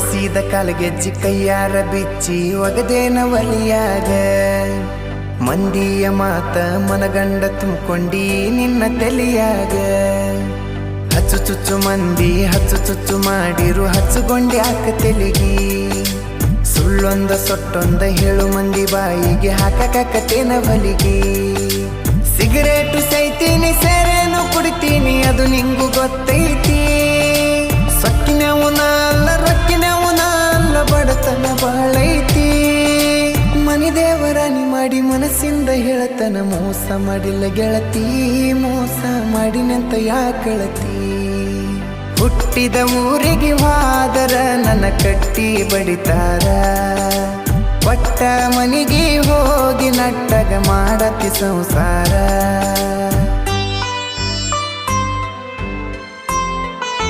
ತೋರಿಸಿದ ಕಾಲಗೆಜ್ಜಿ ಕೈಯಾರ ಬಿಚ್ಚಿ ಒಗದೇನ ಒಲಿಯಾಗ ಮಂದಿಯ ಮಾತ ಮನಗಂಡ ತುಂಬ್ಕೊಂಡಿ ನಿನ್ನ ತಲಿಯಾಗ ಹಚ್ಚು ಚುಚ್ಚು ಮಂದಿ ಹಚ್ಚು ಚುಚ್ಚು ಮಾಡಿರು ಹಚ್ಚುಗೊಂಡಿ ಹಾಕ ತೆಲಿಗಿ ಸುಳ್ಳೊಂದ ಸೊಟ್ಟೊಂದ ಹೇಳು ಮಂದಿ ಬಾಯಿಗೆ ಹಾಕಕತ್ತೇನ ಬಲಿಗಿ ಸಿಗರೇಟು ಸೈತೀನಿ ಸೇರೇನು ಕುಡಿತೀನಿ ಅದು ನಿಂಗು ಗೊತ್ತೈತಿ ಸೊಕ್ಕಿನವನ ಅಲ್ಲ ರೊಕ್ಕಿನವನ ಅಲ್ಲ ಬಡತನ ಬಾಳೈತಿ ಮನಿ ದೇವರಾಣಿ ಮಾಡಿ ಮನಸ್ಸಿಂದ ಹೇಳತನ ಮೋಸ ಮಾಡಿಲ್ಲ ಗೆಳತಿ ಮೋಸ ಮಾಡಿನಂತ ಯಾಕಳತಿ ಹುಟ್ಟಿದ ಊರಿಗೆ ಹೋದರ ನನ್ನ ಕಟ್ಟಿ ಬಡಿತಾರ ಪಟ್ಟ ಮನಿಗೆ ಹೋಗಿ ನಟ್ಟಗ ಮಾಡತಿ ಸಂಸಾರ